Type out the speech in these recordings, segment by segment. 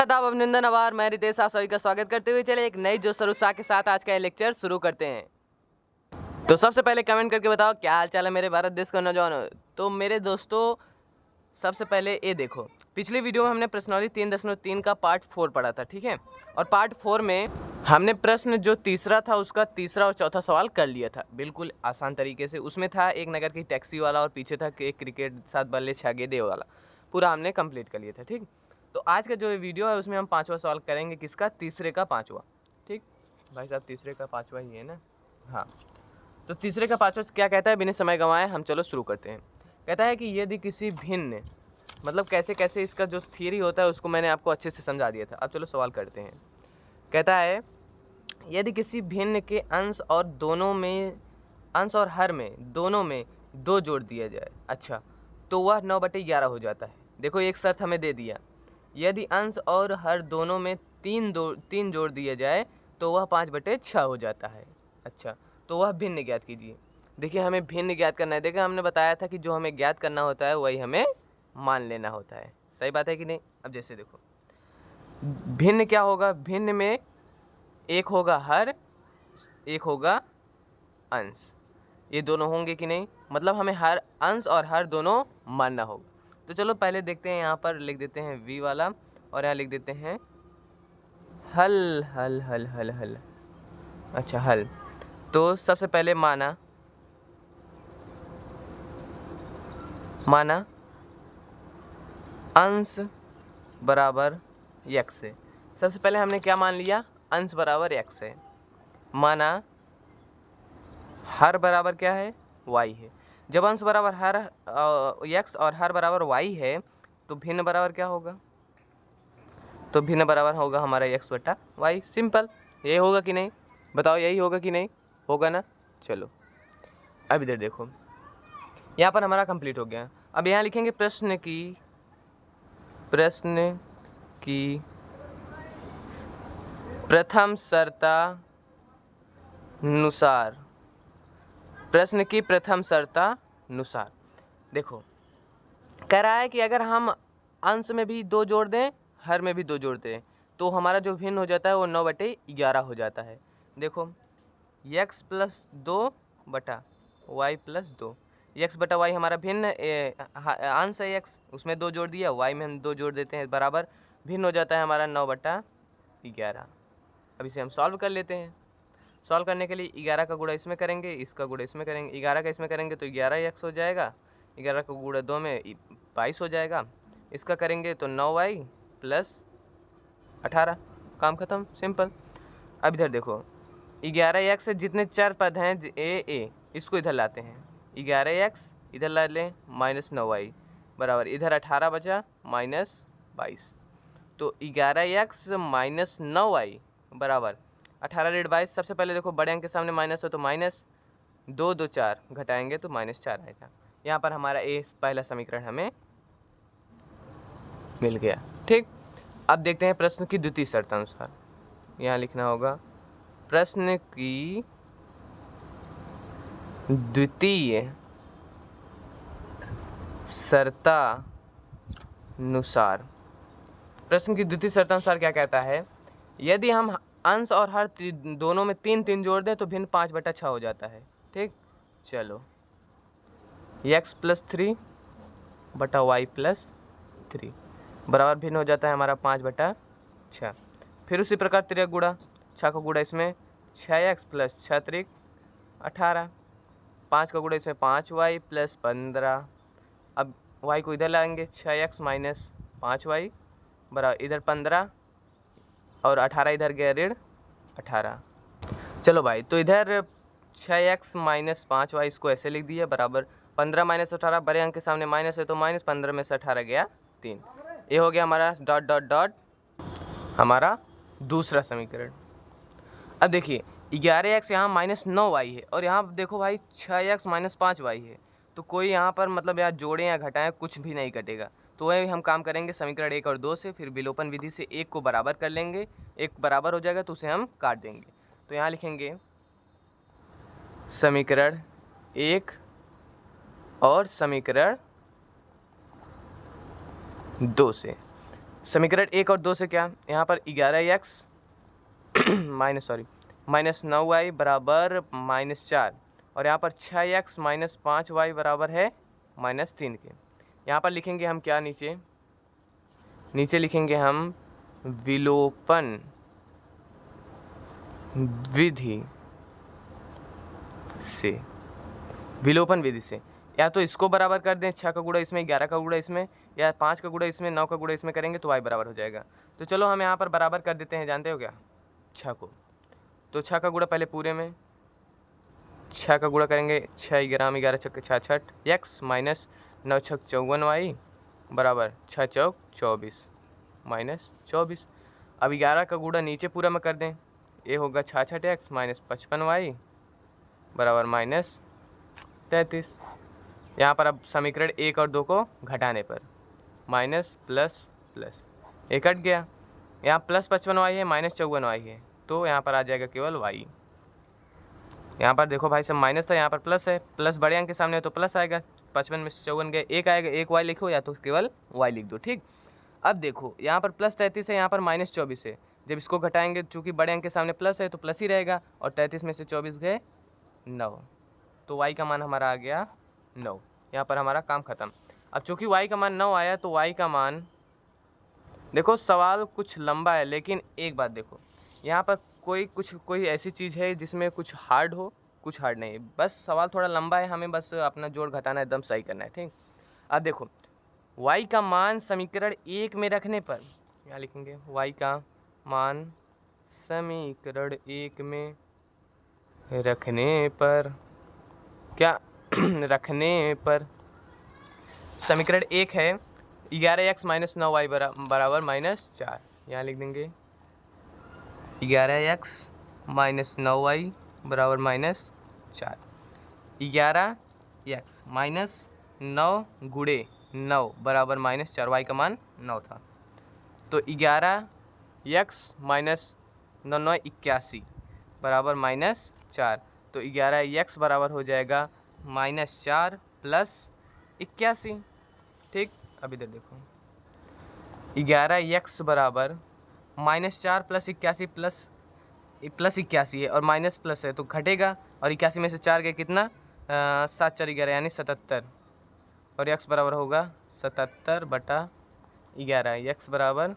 आदाब, अभिनंदन, आभार। मैं रितेश आप सभी का स्वागत करते हुए चले एक नई जोश और उत्साह के साथ आज का ये लेक्चर शुरू करते हैं। तो सबसे पहले कमेंट करके बताओ क्या हाल चाल है मेरे भारत देश के नौजवानों। तो मेरे दोस्तों, सबसे पहले ये देखो, पिछली वीडियो में हमने प्रश्नावली 3.3 का पार्ट 4 पढ़ा था, ठीक है। और पार्ट 4 में हमने प्रश्न जो तीसरा था उसका तीसरा और चौथा सवाल कर लिया था बिल्कुल आसान तरीके से। उसमें था एक नगर की टैक्सी वाला और पीछे था एक क्रिकेट 7 बल्ले 6 गेंदे वाला, पूरा हमने कंप्लीट कर लिया था, ठीक। तो आज का जो ये वीडियो है उसमें हम पांचवा सवाल करेंगे, किसका? तीसरे का पांचवा, ठीक भाई साहब, तीसरे का पांचवा ही है ना। हाँ, तो तीसरे का पांचवा क्या कहता है, बिना समय गंवाए हम चलो शुरू करते हैं। कहता है कि यदि किसी भिन्न, मतलब कैसे कैसे इसका जो थियरी होता है उसको मैंने आपको अच्छे से समझा दिया था। अब चलो सवाल करते हैं। कहता है यदि किसी भिन्न के अंश और हर में दोनों में 2 जोड़ दिया जाए, अच्छा, तो वह 9/11 हो जाता है। देखो एक शर्त हमें दे दिया, यदि अंश और हर दोनों में 3 जोड़ दिया जाए तो वह 5/6 हो जाता है। अच्छा, तो वह भिन्न ज्ञात कीजिए। देखिए हमें भिन्न ज्ञात करना है। देखिए हमने बताया था कि जो हमें ज्ञात करना होता है वही हमें मान लेना होता है। सही बात है कि नहीं? अब जैसे देखो, भिन्न क्या होगा? भिन्न में एक होगा हर, एक होगा अंश, ये दोनों होंगे कि नहीं? मतलब हमें हर अंश और हर दोनों मानना होगा। तो चलो पहले देखते हैं, यहाँ पर लिख देते हैं v वाला और यहाँ लिख देते हैं हल हल हल हल हल। अच्छा, हल। तो सबसे पहले माना अंश बराबर x है। सबसे पहले हमने क्या मान लिया? अंश बराबर x है। माना हर बराबर क्या है? y है। जब अंश बराबर हर x और हर बराबर y है तो भिन्न बराबर क्या होगा? तो भिन्न बराबर होगा हमारा x/y। सिंपल, ये होगा कि नहीं? बताओ, यही होगा कि नहीं? होगा ना। चलो अब इधर देखो, यहाँ पर हमारा कंप्लीट हो गया। अब यहाँ लिखेंगे प्रश्न की प्रथम शर्तानुसार। प्रश्न की प्रथम शर्तानुसार देखो, कह रहा है कि अगर हम अंश में भी 2 जोड़ दें, हर में भी 2 जोड़ दें, तो हमारा जो भिन्न हो जाता है वो 9/11 हो जाता है। देखो x + 2 बटा y + 2, x बटा y हमारा भिन्न अंश है, x उसमें 2 जोड़ दिया, y में हम 2 जोड़ देते हैं, बराबर भिन्न हो जाता है हमारा 9/11। अब इसे हम सॉल्व कर लेते हैं। सॉल्व करने के लिए 11 का गुणा इसमें करेंगे, इसका गुणा इसमें करेंगे, 11 का इसमें करेंगे तो 11x हो जाएगा, 11 का गुणा 2 में 22 हो जाएगा, इसका करेंगे तो 9y + 18, काम खत्म, सिंपल। अब इधर देखो, 11x से जितने चार पद हैं ए इसको इधर लाते हैं, 11x इधर ला लें -9y बराबर इधर 18 बचा -22। तो 11x - 9y बराबर 18 - 22। सबसे पहले देखो बड़े अंक के सामने माइनस हो तो माइनस 2 2 4 घटाएंगे तो -4 आएगा। यहाँ पर हमारा ए पहला समीकरण हमें मिल गया, ठीक। अब देखते हैं प्रश्न की द्वितीय शर्तानुसार। यहाँ लिखना होगा प्रश्न की द्वितीय शर्तानुसार। प्रश्न की द्वितीय शर्तानुसार क्या कहता है? यदि हम अंश और हर दोनों में 3 जोड़ दें तो भिन्न 5/6 हो जाता है, ठीक। चलो x + 3 बटा y + 3 बराबर भिन्न हो जाता है हमारा 5/6। फिर उसी प्रकार 3 गुणा 6 का गुणा इसमें 6x + 6 × 18, 5 का गुणा इसमें 5y + 15। अब y को इधर लाएंगे, 6x - 5y बराबर इधर 15 और 18 इधर गया ऋण 18। चलो भाई, तो इधर 6x - 5y इसको ऐसे लिख दिया बराबर 15 - 18, बड़े अंक के सामने माइनस है तो माइनस, 15 में से 18 गया 3। ये हो गया हमारा ... हमारा दूसरा समीकरण। अब देखिए 11x यहाँ -9y है और यहाँ देखो भाई 6x - 5y है, तो कोई यहाँ पर मतलब यहाँ जोड़ें या घटाएं कुछ भी नहीं कटेगा। तो वही हम काम करेंगे समीकरण 1 और 2 से, फिर विलोपन विधि से 1 को बराबर कर लेंगे, 1 बराबर हो जाएगा तो उसे हम काट देंगे। तो यहाँ लिखेंगे समीकरण 1 और समीकरण 2 से। समीकरण 1 और 2 से क्या, यहाँ पर 11x माइनस 9y बराबर -4, और यहाँ पर 6x माइनस 5y बराबर है -3 के। यहाँ पर लिखेंगे हम क्या, नीचे लिखेंगे हम विलोपन विधि से, या तो इसको बराबर कर दें, 6 का गुणा इसमें, 11 का गुणा इसमें, या 5 का गुणा इसमें, 9 का गुणा इसमें करेंगे तो y बराबर हो जाएगा। तो चलो हम यहाँ पर बराबर कर देते हैं, जानते हो क्या, 6 को। तो 6 का गुणा पहले पूरे में, 6 का गुणा करेंगे, 6 ग्राम 11 छक्के 66 x माइनस 9 छक 54y बराबर 6 चौक 24 -24। अब 11 का गुणा नीचे पूरा में कर दें, ये होगा 66 x माइनस 55y बराबर -33। यहाँ पर अब समीकरण 1 और 2 को घटाने पर माइनस प्लस प्लस, ये कट गया, यहाँ प्लस 55y है माइनस 54y है, तो यहाँ पर आ जाएगा केवल y। यहाँ पर देखो भाई सब माइनस था, यहाँ पर प्लस है, प्लस बड़े अंक के सामने तो प्लस आएगा, 55 में से 54 गए, एक आएगा, एक y लिखो या तो केवल y लिख दो, ठीक। अब देखो यहाँ पर प्लस 33 है, यहाँ पर -24 है, जब इसको घटाएंगे चूँकि बड़े अंक के सामने प्लस है तो प्लस ही रहेगा, और 33 में से 24 गए 9, तो y का मान हमारा आ गया 9। यहाँ पर हमारा काम ख़त्म। अब चूँकि y का मान 9 आया तो y का मान, देखो सवाल कुछ लंबा है, लेकिन एक बात देखो, यहाँ पर कोई ऐसी चीज़ है जिसमें कुछ हार्ड हो, कुछ हार्ड नहीं, बस सवाल थोड़ा लंबा है, हमें बस अपना जोड़ घटाना एकदम सही करना है, ठीक। अब देखो y का मान समीकरण 1 में रखने पर, यहाँ लिखेंगे y का मान समीकरण 1 में रखने पर, क्या रखने पर समीकरण 1 है 11x माइनस 9y बराबर -4, यहाँ लिख देंगे 11x माइनस 9y बराबर -4। 11x माइनस 9 गुणे 9 बराबर -4, y का मान 9 था, तो 11x माइनस 9 9 81 बराबर -4, तो 11x बराबर हो जाएगा -4 प्लस 81, ठीक। अब इधर देखो 11x बराबर -4 प्लस 81 प्लस 81 है, और माइनस प्लस है तो घटेगा, और 81 में से 4 गए कितना, 7 4 11 यानी 77, और x बराबर होगा 77/11, x बराबर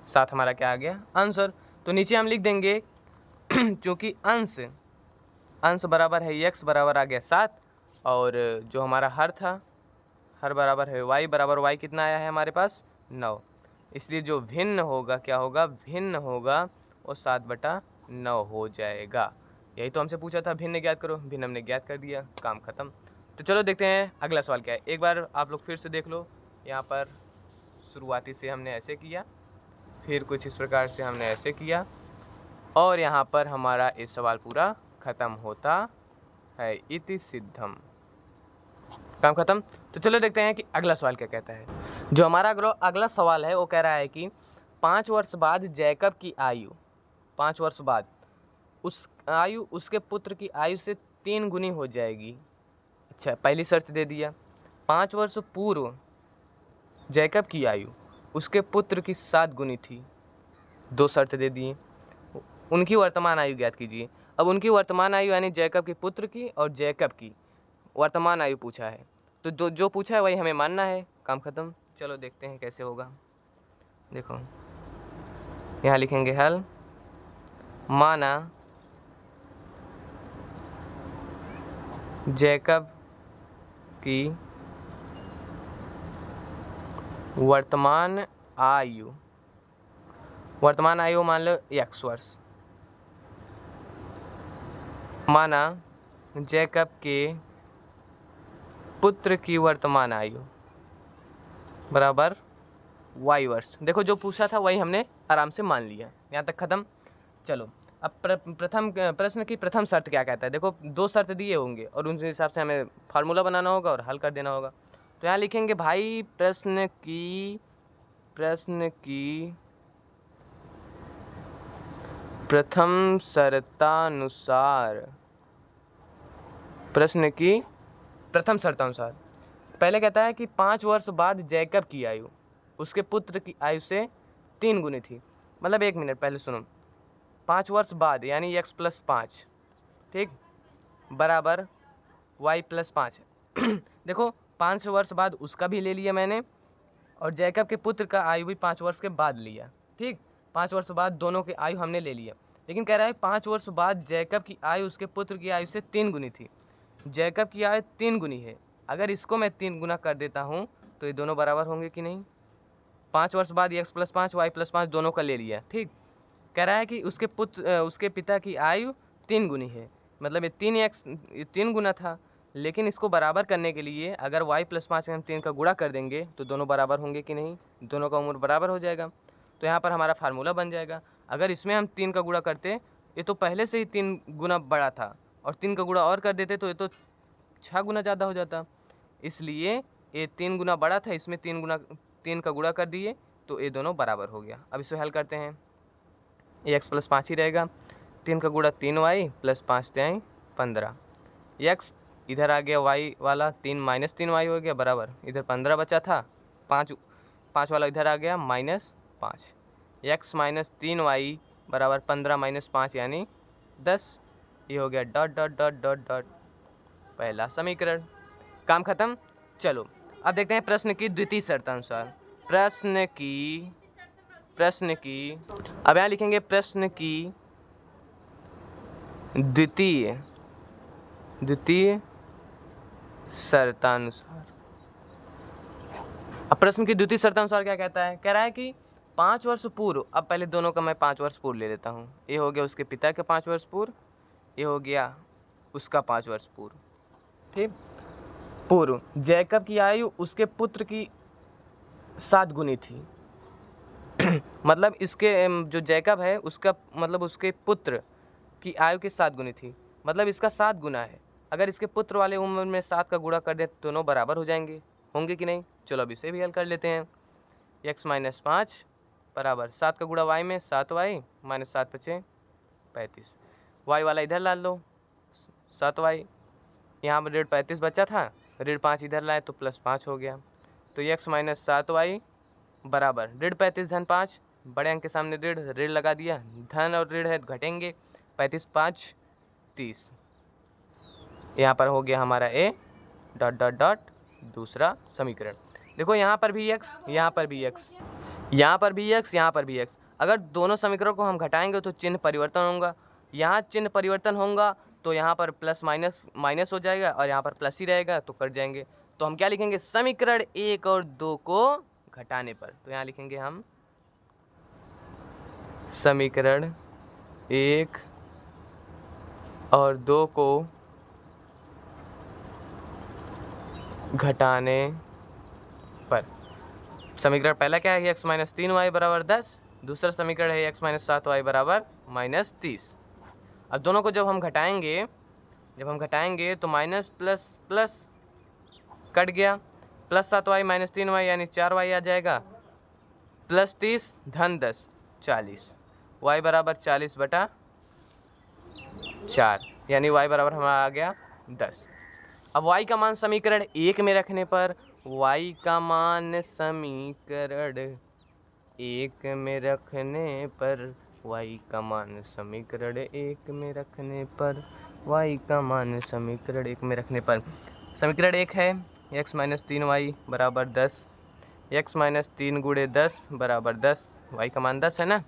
7 हमारा क्या आ गया आंसर। तो नीचे हम लिख देंगे क्योंकि अंश बराबर है x बराबर आ गया 7, और जो हमारा हर था, हर बराबर है y बराबर y कितना आया है हमारे पास 9, इसलिए जो भिन्न होगा क्या होगा, भिन्न होगा वो 7/9 हो जाएगा। यही तो हमसे पूछा था भिन्न ज्ञात करो, भिन्न हमने ज्ञात कर दिया, काम ख़त्म। तो चलो देखते हैं अगला सवाल क्या है, एक बार आप लोग फिर से देख लो। यहाँ पर शुरुआती से हमने ऐसे किया, फिर कुछ इस प्रकार से हमने ऐसे किया, और यहाँ पर हमारा इस सवाल पूरा ख़त्म होता है, इति सिद्धम, काम ख़त्म। तो चलो देखते हैं कि अगला सवाल क्या कहता है। जो हमारा अगला सवाल है वो कह रहा है कि 5 वर्ष बाद जैकब की आयु, 5 वर्ष बाद उस आयु उसके पुत्र की आयु से 3 गुनी हो जाएगी। अच्छा, पहली शर्त दे दिया, 5 वर्ष पूर्व जैकब की आयु उसके पुत्र की 7 गुनी थी, 2 शर्त दे दिए। उनकी वर्तमान आयु ज्ञात कीजिए। अब उनकी वर्तमान आयु यानी जैकब के पुत्र की और जैकब की वर्तमान आयु पूछा है, तो जो पूछा है वही हमें मानना है, काम ख़त्म। चलो देखते हैं कैसे होगा। देखो यहाँ लिखेंगे हल, माना जैकब की वर्तमान आयु मान लो x वर्ष, माना जैकब के पुत्र की वर्तमान आयु बराबर y वर्ष। देखो जो पूछा था वही हमने आराम से मान लिया, यहाँ तक ख़त्म। चलो अब प्रश्न की प्रथम शर्त क्या कहता है। देखो 2 शर्त दिए होंगे और उन हिसाब से हमें फार्मूला बनाना होगा और हल कर देना होगा। तो यहाँ लिखेंगे भाई प्रश्न की प्रथम शर्तानुसार, प्रश्न की प्रथम शर्तानुसार पहले कहता है कि 5 वर्ष बाद जैकब की आयु उसके पुत्र की आयु से 3 गुनी थी। मतलब 1 मिनट पहले सुनो, 5 वर्ष बाद यानी x + 5, ठीक, बराबर y + 5 है। देखो 5 वर्ष बाद उसका भी ले लिया मैंने, और जैकब के पुत्र का आयु भी 5 वर्ष के बाद लिया, ठीक। 5 वर्ष बाद दोनों की आयु हमने ले लिया, लेकिन कह रहा है 5 वर्ष बाद जैकब की आयु उसके पुत्र की आयु से 3 गुनी थी। जैकब की आयु 3 गुनी है, अगर इसको मैं 3 गुना कर देता हूँ तो ये दोनों बराबर होंगे कि नहीं। 5 वर्ष बाद x + 5 y + 5 दोनों का ले लिया, ठीक। कह रहा है कि उसके पिता की आयु 3 गुनी है, मतलब ये 3 गुना था, लेकिन इसको बराबर करने के लिए अगर y + 5 में हम 3 का गुणा कर देंगे तो दोनों बराबर होंगे कि नहीं, दोनों का उम्र बराबर हो जाएगा। तो यहाँ पर हमारा फार्मूला बन जाएगा। अगर इसमें हम 3 का गुणा करते, ये तो पहले से ही 3 गुना बड़ा था, और 3 का गुणा और कर देते तो ये तो 6 गुना ज़्यादा हो जाता, इसलिए ये 3 गुना बड़ा था, इसमें 3 का गुणा कर दिए तो ये दोनों बराबर हो गया। अब इसे हल करते हैं, ये x + 5 ही रहेगा, 3 का गुणा 3y + 5 3 15, x इधर आ गया y वाला 3 - 3y हो गया बराबर, इधर 15 बचा था, 5 वाला इधर आ गया -5, x - 3y बराबर 15 - 5 यानी 10। ये हो गया dot dot dot dot dot पहला समीकरण। काम खत्म। चलो अब देखते हैं प्रश्न की द्वितीय शर्तानुसार। प्रश्न की अब यहाँ लिखेंगे प्रश्न की द्वितीय शर्तानुसार। अब प्रश्न की द्वितीय शर्तानुसार क्या कहता है, कह रहा है कि 5 वर्ष पूर्व, अब पहले दोनों का मैं 5 वर्ष पूर्व ले लेता हूँ। ये हो गया उसके पिता के 5 वर्ष पूर्व, ये हो गया उसका 5 वर्ष पूर्व, ठीक। पूर्व जैकब की आयु उसके पुत्र की 7 गुनी थी। मतलब इसके जो जैकब है उसका मतलब उसके पुत्र की आयु के 7 गुनी थी, मतलब इसका 7 गुना है। अगर इसके पुत्र वाले उम्र में 7 का गुणा कर दे तो दोनों बराबर हो जाएंगे, होंगे कि नहीं। चलो अब इसे भी हल कर लेते हैं। x - 5 बराबर 7 का गुणा y में 7y - 7 × 35, y वाला इधर ला लो 7y, यहाँ पर 35 बचा था, 5 इधर लाए तो +5 हो गया। तो x - 7y बराबर 35 धन 5, बड़े अंक के सामने ऋण लगा दिया, धन और ऋण है घटेंगे, 35 × 5 = 30। यहाँ पर हो गया हमारा a डॉट डॉट डॉट दूसरा समीकरण। देखो यहाँ पर भी x, यहाँ पर भी x, यहाँ पर भी x, यहाँ पर भी x। अगर दोनों समीकरणों को हम घटाएंगे तो चिन्ह परिवर्तन होगा, यहाँ चिन्ह परिवर्तन होगा तो यहाँ पर प्लस माइनस हो जाएगा और यहाँ पर प्लस ही रहेगा तो कट जाएंगे। तो हम क्या लिखेंगे, समीकरण 1 और 2 को घटाने पर। तो यहाँ लिखेंगे हम समीकरण 1 और 2 को घटाने पर। समीकरण पहला क्या है, x - 3y बराबर 10, दूसरा समीकरण है x - 7y बराबर -30। अब दोनों को जब हम घटाएंगे तो माइनस प्लस प्लस कट गया, +7y - 3y यानी 4y आ जाएगा, +30 धन 10 40, y बराबर 40/4 यानी y बराबर हमारा आ गया 10। अब y का मान समीकरण 1 में रखने पर, y का मान समीकरण 1 में रखने पर, y का मान समीकरण 1 में रखने पर, y का मान समीकरण 1 में रखने पर, समीकरण 1 है x - 3y बराबर 10, x - 3 × 10 बराबर 10, y का मान 10 है ना,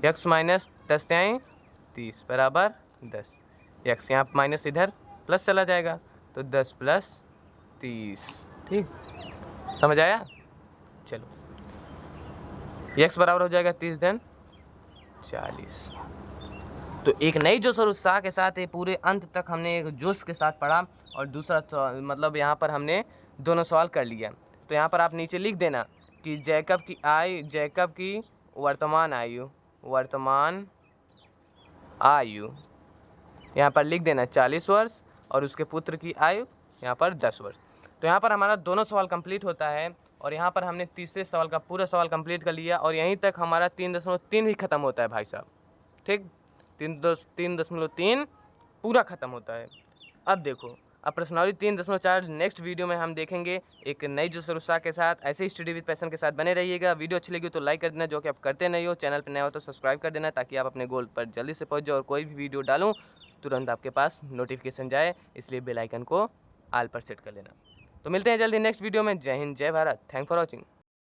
x - 10 × 30 बराबर 10, x यहाँ माइनस इधर प्लस चला जाएगा तो 10 + 30, ठीक, समझ आया। चलो x बराबर हो जाएगा 30 धन 40। तो एक नई जोश और उत्साह के साथ ये पूरे अंत तक हमने एक जोश के साथ पढ़ा, और दूसरा मतलब यहाँ पर हमने दोनों सवाल कर लिया। तो यहाँ पर आप नीचे लिख देना कि जैकब की वर्तमान आयु यहाँ पर लिख देना 40 वर्ष, और उसके पुत्र की आयु यहाँ पर 10 वर्ष। तो यहाँ पर हमारा दोनों सवाल कंप्लीट होता है, और यहाँ पर हमने तीसरे सवाल का पूरा सवाल कंप्लीट कर लिया, और यहीं तक हमारा 3.3 भी ख़त्म होता है भाई साहब, ठीक, 3.3 पूरा ख़त्म होता है। अब देखो, अब प्रश्नावली 3.4 नेक्स्ट वीडियो में हम देखेंगे एक नई जो सरुसा के साथ। ऐसे ही स्टडी विद पैशन के साथ बने रहिएगा। वीडियो अच्छी लगी तो लाइक कर देना, जो कि आप करते नहीं हो। चैनल पर नया हो तो सब्सक्राइब कर देना, ताकि आप अपने गोल पर जल्दी से पहुँच जाओ और कोई भी वीडियो डालूँ तुरंत आपके पास नोटिफिकेशन जाए, इसलिए बेल आइकन को ऑल पर सेट कर लेना। तो मिलते हैं जल्दी नेक्स्ट वीडियो में। जय हिंद, जय भारत, थैंक फॉर वॉचिंग।